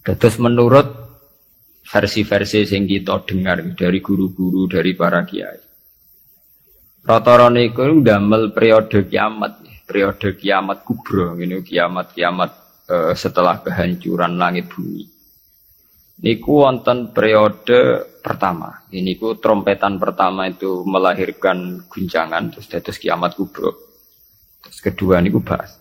Terus menurut versi-versi yang kita dengar dari guru-guru, dari para kiai, rata-rata niku ndamel periode kiamat kubra, ini kiamat setelah kehancuran langit bumi. Niku wonten periode pertama. Ini ku trompetan pertama itu melahirkan guncangan, terus dados kiamat kubra. Terus kedua niku bahas.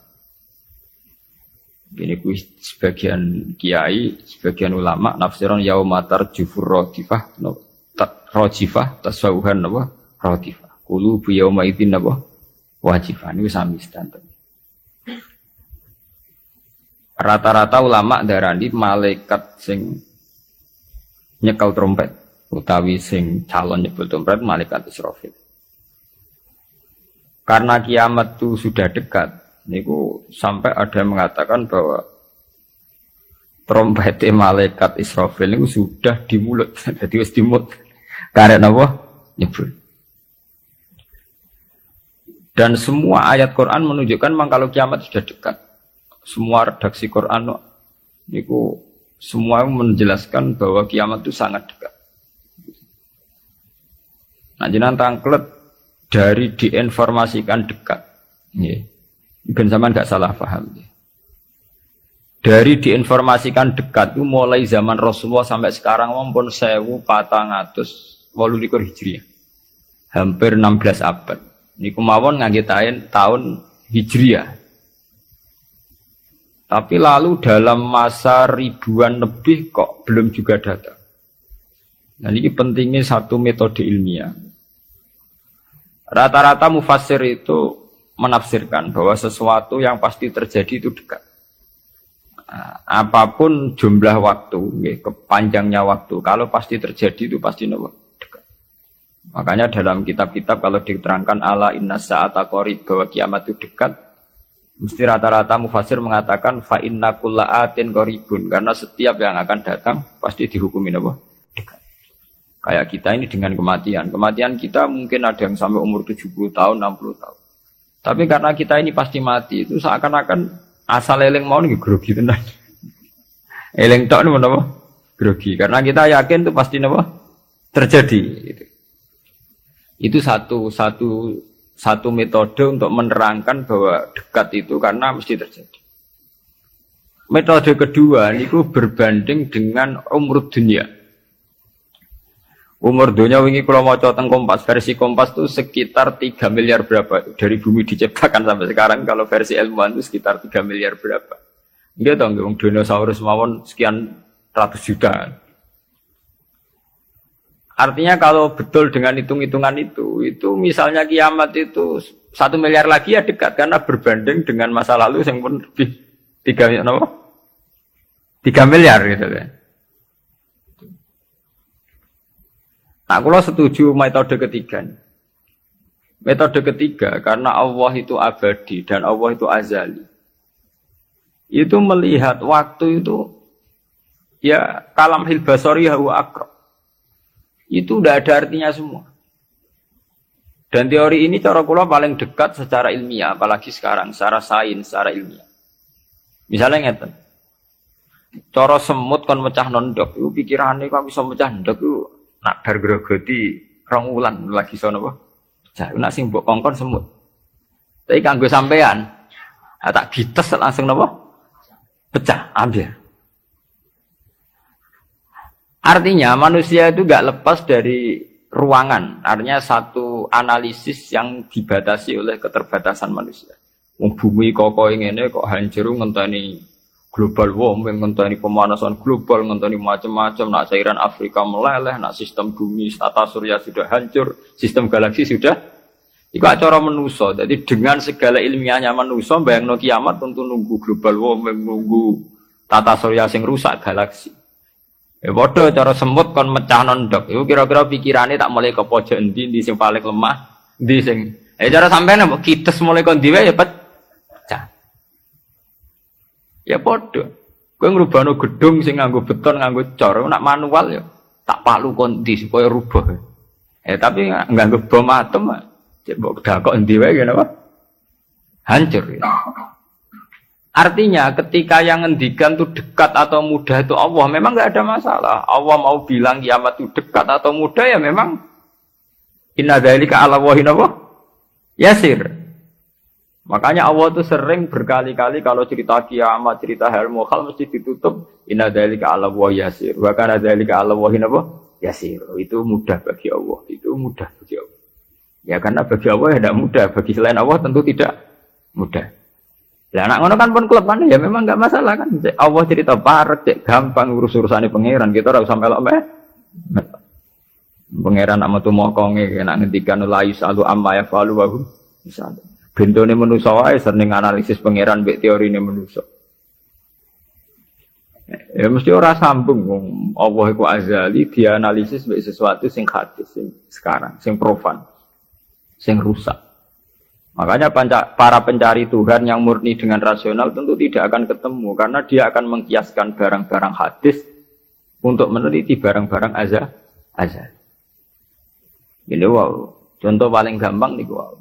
Ini ku sebagian kiai, sebagian ulama nafsiran yaumatar jufur rodifah, rojifah tasawuhan apa rodifah. Kulu bu yauma idzin apa wajifah. Ini sami standar. Rata-rata ulama darani malaikat sing nyekel trompet utawi sing calon nyebul trompet malaikat Israfil. Karena kiamat itu sudah dekat, niku sampai ada yang mengatakan bahwa trompet malaikat Israfil itu sudah di mulut, jadi wis di mulut. Karena apa? Nyebul. Dan semua ayat Quran menunjukkan memang kalau kiamat sudah dekat. Semua redaksi Quran niku semua menjelaskan bahwa kiamat itu sangat dekat. Nah, jenengan tangklet dari diinformasikan dekat. Nggih. Ben sampean enggak salah paham. Dari diinformasikan dekat itu mulai zaman Rasulullah sampai sekarang pun 1428 Hijriah. Hampir 16 abad. Niku mawon ngangge tahun Hijriah. Tapi lalu dalam masa ribuan lebih kok belum juga datang. Nah, ini pentingnya satu metode ilmiah. Rata-rata mufassir itu menafsirkan bahwa sesuatu yang pasti terjadi itu dekat. Nah, apapun jumlah waktu, kepanjangnya waktu, kalau pasti terjadi itu pasti dekat. Makanya dalam kitab-kitab kalau diterangkan ala inna sa'ata qarib bahwa kiamat itu dekat, mesti rata-rata mufassir mengatakan fa inna kulla atin qaribun, karena setiap yang akan datang pasti dihukumi dekat. Kayak kita ini dengan kematian. Kematian kita mungkin ada yang sampai umur 70 tahun, 60 tahun. Tapi karena kita ini pasti mati, itu seakan-akan asal eling mau nih grogi tenan. Eling tok niku napa? Grogi. Karena kita yakin itu pasti napa? Terjadi gitu. Itu satu metode untuk menerangkan bahwa dekat itu karena mesti terjadi. Metode kedua niku berbanding dengan umur dunia. Umur dunia wingi kula maca teng Kompas, versi Kompas itu sekitar 3 miliar berapa dari bumi diciptakan sampai sekarang, kalau versi ilmuwan itu sekitar 3 miliar berapa. Nggih to nggih wong dinosaurus mawon sekian ratus juta. Artinya kalau betul dengan hitung-hitungan itu misalnya kiamat itu 1 miliar lagi ya dekat, karena berbanding dengan masa lalu yang pun lebih 3 miliar gitu kan. Nah, kalau setuju metode ketiga. Metode ketiga, karena Allah itu abadi dan Allah itu azali. Itu melihat waktu itu ya kalamhil basari huwa aqrab. Itu udah ada artinya semua. Dan teori ini cara kula paling dekat secara ilmiah, apalagi sekarang secara sains, secara ilmiah. Misalnya ngeten. Cara semut kon mecah nondok, itu pikirane kok bisa mecah nondok itu nak bar grogoti 2 wulan lagi sono apa? Cak nak sing mbok kongkon semut. Tapi kanggo sampean, tak dites langsung napa? Pecah, ambil. Artinya manusia itu enggak lepas dari ruangan. Artinya satu analisis yang dibatasi oleh keterbatasan manusia. Wong bumi kok ngene kok hancur ngenteni global warming, ngenteni pemanasan global, ngenteni macam-macam, nak cairan Afrika meleleh, nak sistem bumi, tata surya sudah hancur, sistem galaksi sudah. Iku acara manusa. Jadi dengan segala ilmiahnya manusa, bayangno kiamat tentu nunggu global warming, nunggu tata surya sing rusak galaksi. Ya padha cara semut kon mecah nondok. Iku kira-kira pikirane tak mulai ke pojok endi sing paling lemah, endi sing. Cara sampean mbok kites mulai kon diwe ya pecah. Ya padha. Kowe ngrubahno gedung sing nganggo beton, nganggo cor, nak manual ya tak palu kondi supaya rubah. Tapi nganggo bom atom, cek mbok dakok endi wae ngene apa? Hancur ya. Artinya ketika yang ngendikan itu dekat atau mudah itu Allah, memang nggak ada masalah. Allah mau bilang kiamat itu dekat atau mudah ya memang inna dzalika 'ala Allahi yasir. Makanya Allah itu sering berkali-kali kalau cerita kiamat, cerita hal mukhal mesti ditutup inna dzalika 'ala Allahi yasir. Wa kana dzalika 'ala Allahi yasir. Itu mudah bagi Allah, itu mudah bagi Allah. Ya karena bagi Allah ya tidak mudah, bagi selain Allah tentu tidak mudah. Lah anak ngono kan pun klepan ya memang enggak masalah kan. Allah cerita parek cek gampang urus-urusane pangeran, kita ora usah melok meh. Pangeran nak metu mokonge nek ngendikan la yusalu amma yafalu wa hum misal. Bentone manusa wae seneng analisis pangeran mbek teorine manusa. Ya mesti ora sambung wong Allah iku azali dianalisis mbek sesuatu sing hadis sing sekarang, sing profan, sing rusak. Makanya para pencari Tuhan yang murni dengan rasional tentu tidak akan ketemu karena dia akan mengkiaskan barang-barang hadis untuk meneliti barang-barang azal. Ini wow, contoh paling gampang nih wow.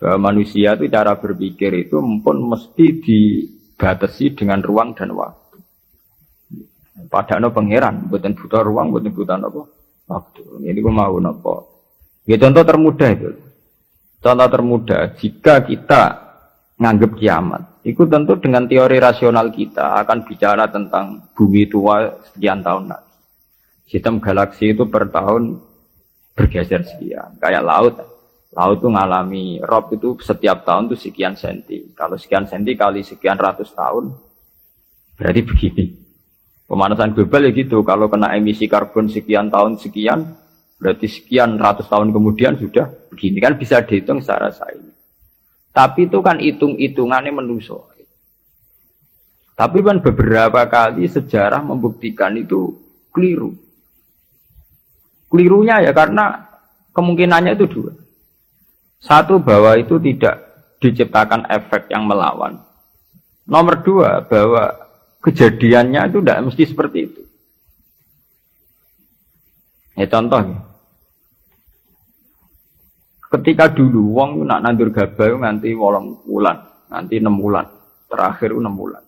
Bahwa manusia itu cara berpikir itu pun mesti dibatasi dengan ruang dan waktu. Padahal pangeran, bukan butuh ruang, bukan butuh apa waktu. Ini gue mau apa? Ya contoh termudah itu. Contoh termudah, jika kita nganggap kiamat, itu tentu dengan teori rasional kita akan bicara tentang bumi tua sekian tahun lagi. Sistem galaksi itu per tahun bergeser sekian. Kayak laut itu ngalami rob itu setiap tahun itu sekian senti. Kalau sekian senti kali sekian ratus tahun, berarti begini. Pemanasan global ya gitu, kalau kena emisi karbon sekian tahun sekian, berarti sekian ratus tahun kemudian sudah begini kan bisa dihitung secara sains. Tapi itu kan hitung-hitungannya manusia. Tapi kan beberapa kali sejarah membuktikan itu keliru. Kelirunya ya karena kemungkinannya itu dua. Satu bahwa itu tidak diciptakan efek yang melawan. Nomor dua bahwa kejadiannya itu tidak mesti seperti itu. Ya contoh, ketika dulu wong nak nandur gabah nganti 8 bulan, nanti 6 bulan, terakhir 6 bulan.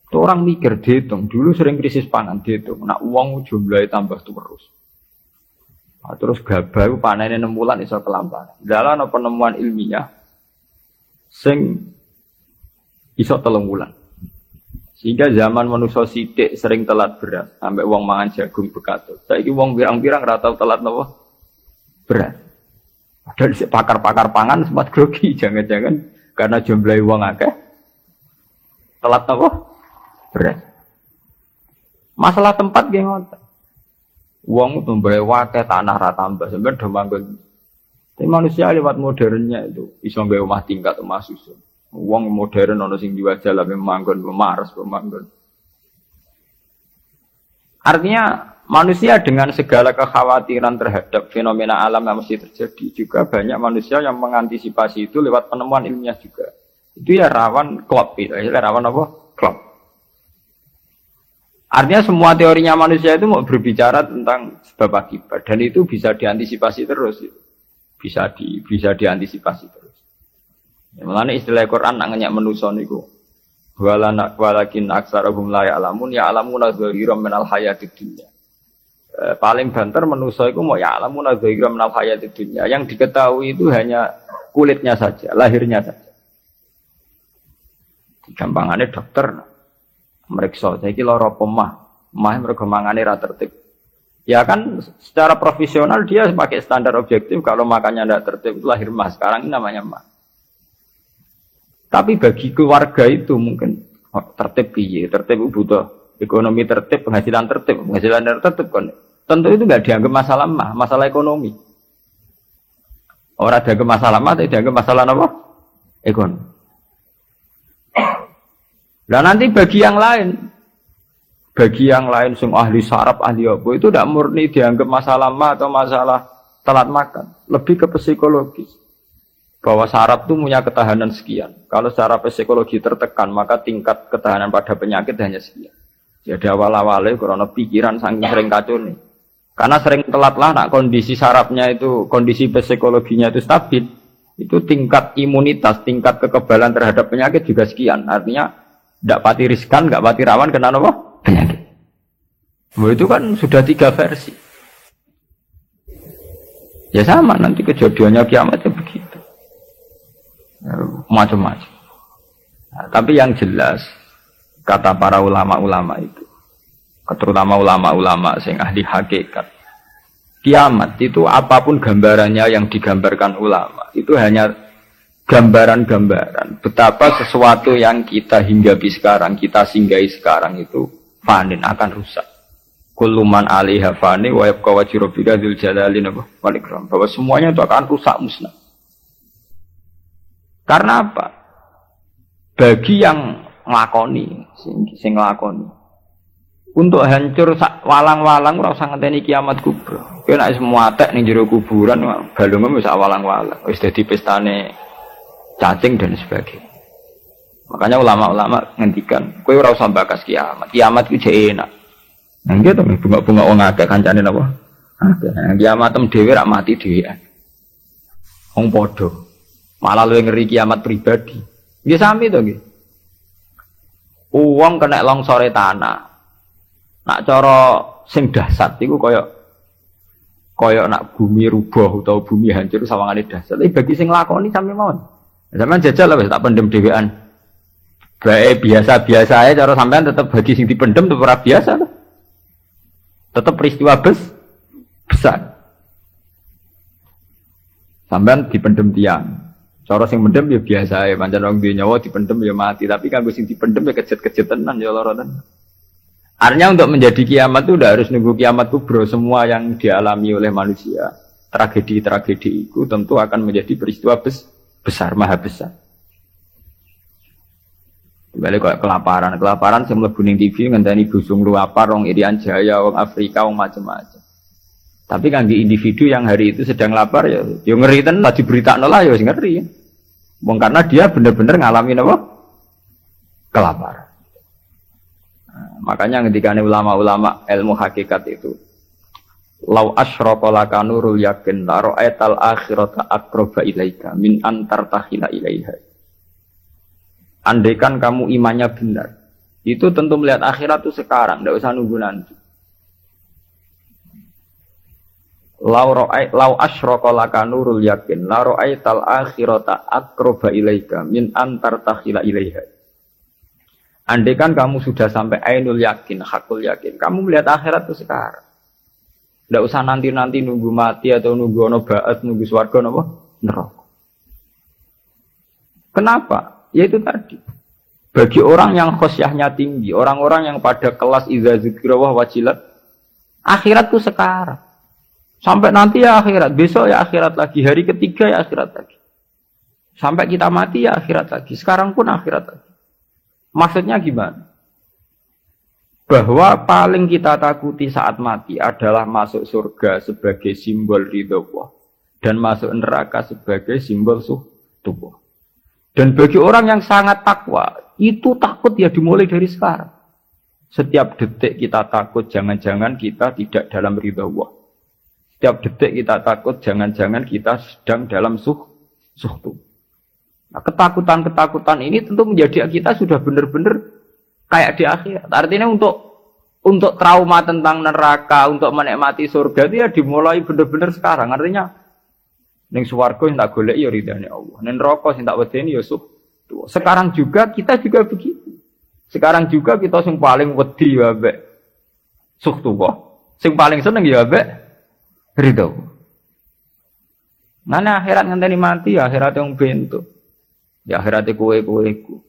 Itu orang mikir dihitung, dulu sering krisis pangan dihitung, nak uang jumlahnya tambah terus. Nah, terus gabah panennya 6 bulan iso kelamparan. Dalam penemuan ilmiah, sing iso 3 bulan. Sehingga zaman manusia sithik sering telat beras, sampai wong mangan jagung bekatut. Saiki wong pirang-pirang ora tau telat napa? Beras. Padahal pakar-pakar pangan sempat grogi, jangan-jangan karena jumlah wong akeh telat napa? Beras. Masalah tempat nggih ngoten. Wong tumbahe akeh tanah ra tambah, sampeyan do manggon. Tapi manusia lewat modernnya itu iso gawe omah tingkat, omah susun. Wong modern ana sing diwajah lah manggon pemaras pemanggon. Artinya manusia dengan segala kekhawatiran terhadap fenomena alam yang mesti terjadi juga banyak manusia yang mengantisipasi itu lewat penemuan ilmiah juga. Itu ya rawan klop, rawan apa? Klop. Artinya semua teorinya manusia itu mau berbicara tentang sebab akibat dan itu bisa diantisipasi terus. Bisa diantisipasi terus. Mulane istilah Quran nak ngenyak manusa niku walakin aktsarahum la ya'lamun ya'lamuna dzahiran minal hayatid dunya. Paling banter manusa iku mau ya'lamuna dzahiran minal hayatid dunya. Yang diketahui itu hanya kulitnya saja, lahirnya saja. Gampangane dokter meriksa saiki lara pemah mergo mangane ra tertib. Ya kan secara profesional dia pakai standar objektif kalau makannya tidak tertib itu lahir mah. Sekarang ini namanya mah. Tapi bagi keluarga itu mungkin tertib piye, tertib butuh ekonomi tertib, penghasilan tertib kan. Tentu itu enggak dianggap masalah mah, masalah ekonomi. Orang dianggap masalah mah, tapi dianggap masalah apa? Ekonomi. Nah nanti bagi yang lain sing ahli saraf, ahli apa itu tidak murni dianggap masalah mah atau masalah telat makan, lebih ke psikologis. Bahwa saraf itu punya ketahanan sekian. Kalau secara psikologi tertekan, maka tingkat ketahanan pada penyakit hanya sekian. Jadi awal-awalnya karena pikiran saking sering kacau nih. Karena sering telat lah, nak kondisi sarafnya itu, kondisi psikologinya itu stabil. Itu tingkat imunitas, tingkat kekebalan terhadap penyakit juga sekian. Artinya tidak pati riskan, nggak pati rawan kena apa? Penyakit. Itu kan sudah 3 versi. Ya sama nanti kejadiannya kiamatnya begitu. Macam-macam. Nah, tapi yang jelas kata para ulama-ulama itu, terutama ulama-ulama yang ahli hakikat, kiamat itu apapun gambarannya yang digambarkan ulama itu hanya gambaran-gambaran betapa sesuatu yang kita hinggapi sekarang, kita singgahi sekarang itu fanin, akan rusak. Kullu man 'alaiha fani wa yabqa wajhu rabbika dzul jalali wal ikram. Bahwa semuanya itu akan rusak musnah. Karena apa? Bagi yang nglakoni, sing nglakoni. Untuk hancur walang-walang ora usah ngenteni kiamat kubra. Kowe nek semua tek ning jero kuburan balungmu wis walang-walang, wis dadi pestane cacing dan sebagainya. Makanya ulama-ulama ngendikan, kowe ora usah bakas kiamat. Kiamat ku jek enak. Nah gitu bunga-bunga wong akeh kancane napa? Akeh. Kiamat tem dhewe rak mati dhewean. Wong padha. Malah luwih ngeri kiamat pribadi. Nggih sami to nggih. Wong kena longsore tanah. Nak cara sing dahsyat iku kaya nak bumi rubuh utawa bumi hancur sawangane dahsyat. Tapi bagi sing lakoni sami mawon. Sampeyan jajal wis tak pendem dhewean. Bae biasa-biasa ae cara sampean tetep bagi sing dipendem tetep ora biasa to. Tetap peristiwa besar. Sampean dipendem tiang. Cara sing mendem ya biasa ya, pancen wong duwe nyawa dipendem ya mati, tapi kanggo sing dipendem ya kejet-kejet tenan ya lara tenan. Artinya untuk menjadi kiamat itu udah harus nunggu kiamat kubro. Semua yang dialami oleh manusia, tragedi-tragedi itu tentu akan menjadi peristiwa besar, maha besar. Balik kok kelaparan sing mlebu ning TV ngenteni busung luapar wong Irian Jaya, wong Afrika, wong macam-macam. Tapi kangge individu yang hari itu sedang lapar ya ngeri tenan tadi berita lah ya ngeri. Wong karena dia benar-benar ngalami apa? Kelaparan. Nah, makanya ketika ulama-ulama ilmu hakikat itu lau asyraqa laka nurul yakin la ra'aital akhirata aqraba ilaika min antar tahila ilaiha. Andaikan kamu imannya benar, itu tentu melihat akhirat itu sekarang, tidak usah nunggu nanti. Lau asyraqa laka nurul yakin, la ra'aital akhirata aqraba ilaika min antar takhila ilaiha. Andaikan kamu sudah sampai ainul yakin, hakul yakin, kamu melihat akhirat itu sekarang. Tidak usah nanti-nanti nunggu mati atau nunggu ono ba'at, nunggu swarga napa? Neraka. Kenapa? Ya itu tadi. Bagi orang yang khosyahnya tinggi, orang-orang yang pada kelas idza dzikra wajilat, akhirat itu sekarang. Sampai nanti ya akhirat, besok ya akhirat lagi, hari ketiga ya akhirat lagi. Sampai kita mati ya akhirat lagi, sekarang pun akhirat lagi. Maksudnya gimana? Bahwa paling kita takuti saat mati adalah masuk surga sebagai simbol ridho Allah dan masuk neraka sebagai simbol tubuh. Dan bagi orang yang sangat takwa, itu takut ya dimulai dari sekarang. Setiap detik kita takut, jangan-jangan kita tidak dalam ridha Allah. Setiap detik kita takut, jangan-jangan kita sedang dalam suhtu. Nah, ketakutan-ketakutan ini tentu menjadi kita sudah benar-benar kayak di akhirat. Artinya untuk trauma tentang neraka, untuk menikmati surga itu ya dimulai benar-benar sekarang. Artinya ning swarga sing tak goleki ya ridane Allah. Ning neraka sing tak wedeni ya sekarang juga kita juga begitu. Sekarang juga kita sing paling wedi ya mbek suhtu kok. Sing paling seneng ya mbek ridho. Mana akhirat ngenteni mati ya akhirat yang bentuk. Ya akhirat kowe iku.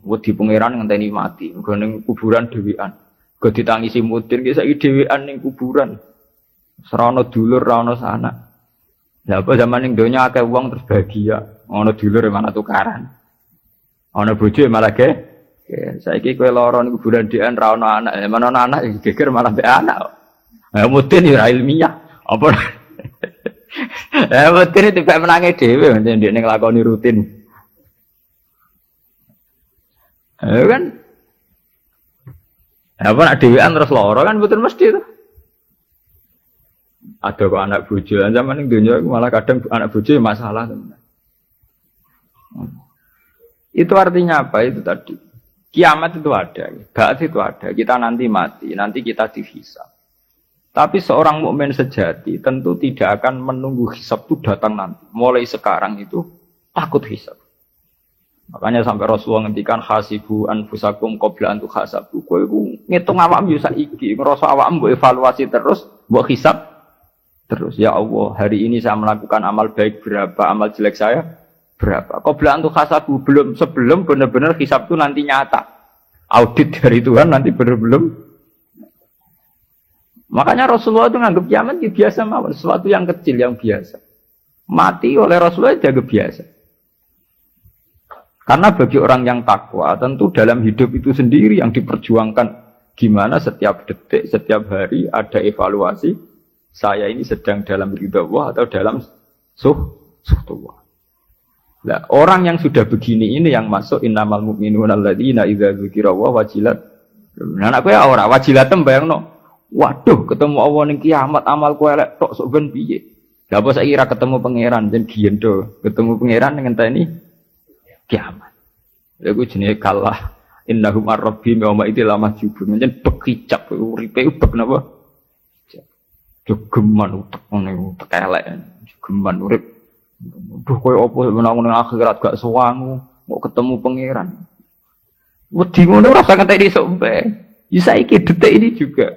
Wedi pangeran ngenteni mati. Nggo ning kuburan dhewean. Go ditangisi mudin ki saiki dhewean ning kuburan. Ora ana dulur, ora ana sanak. Lah apa zaman ning donya akeh wong terus bahagia, ana dulur malah tukaran. Ana bojo malah ge. Saiki kowe lara ning kuburan dhewean ra ana anak, mana ana anak geger malah mbek anak. Ya mudin ya ilmiah. Apa? Mudin itu pek menange dhewe ndek ning lakoni rutin. Kan apa nak dhewean terus lara kan betul mesti itu. Ada kok anak bojo, zaman ning dunia malah kadang anak bojo masalah tenan. Itu artinya apa? Itu tadi. Kiamat itu ada, ba'ats itu ada. Kita nanti mati, nanti kita dihisab. Tapi seorang mukmin sejati tentu tidak akan menunggu hisab itu datang nanti. Mulai sekarang itu takut hisab. Makanya sampai Rasulullah ngendikan hasibu anfusakum qabla an tuhasabu. Kowe iku ngitung awakmu yo saiki, ngrasa awakmu mbok evaluasi terus, mbok hisab terus. Ya Allah, hari ini saya melakukan amal baik berapa, amal jelek saya berapa. Qabla an tuhasabu, sebelum benar-benar hisab itu nanti nyata. Audit dari Tuhan nanti belum. Makanya Rasulullah itu nganggap kiamat ya biasa mawon, sesuatu yang kecil yang biasa. Mati oleh Rasulullah dianggap biasa. Karena bagi orang yang takwa, tentu dalam hidup itu sendiri yang diperjuangkan gimana setiap detik, setiap hari ada evaluasi. Saya ini sedang dalam ridha Allah atau dalam suhtullah. Nah, orang yang sudah begini ini yang masuk innamal mu'minuna alladzina idza dzukira Allah wajilat. Nah, aku ya ora wajilatem bayangno. Waduh, ketemu Allah ning kiamat amalku elek tok sok ben piye. Lah apa saiki ra ketemu pangeran jen giendo, ketemu pangeran ngenteni kiamat. Lha iku jenenge kalah innahum ar-rabbihim yawma idzil lamahjubun. Jen bekicap uripe ubek napa? Jogeman utek ngene utek elek. Jogeman urip. Duh koyo apa menang nang akhirat gak sowangu, mau ketemu pangeran. Wedi ngono ora usah ngenteni sok mbek. Ya saiki detik ini juga.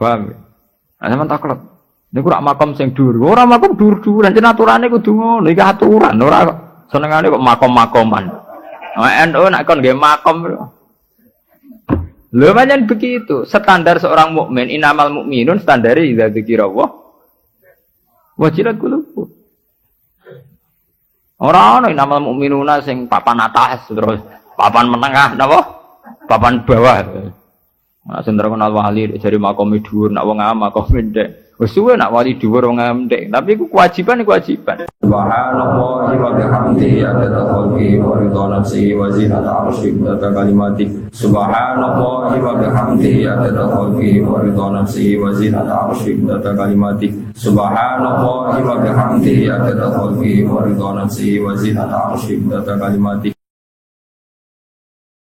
Paham? Ana men taklek. Niku rak makam sing dhuwur. Ora makam dhuwur-dhuwur, jan aturane kudu ngono. Iki aturan, ora senengane kok makom-makoman. NU nek kon nggih makom. Lho pancen begitu. Standar seorang mukmin, innamal mukminun standare idza dzikira Allah wajilat qulubuhum. Ora ana innamal mukminuna sing papan atas terus papan menengah napa? Papan bawah. Nek sing terkenal wali dari makom dhuwur, nek wong am makom ndek. Wis suwe nek wali dhuwur wong am ndek, tapi iku kewajiban. Subhanallah wa bihamdihi adada khalqi wa ridha nafsihi wa zinata 'arsyihi wa kalimati. Subhanallah wa bihamdihi adada khalqi wa ridha nafsihi wa zinata 'arsyihi wa kalimati. Subhanallah wa bihamdihi adada khalqi wa ridha nafsihi wa zinata 'arsyihi wa kalimati.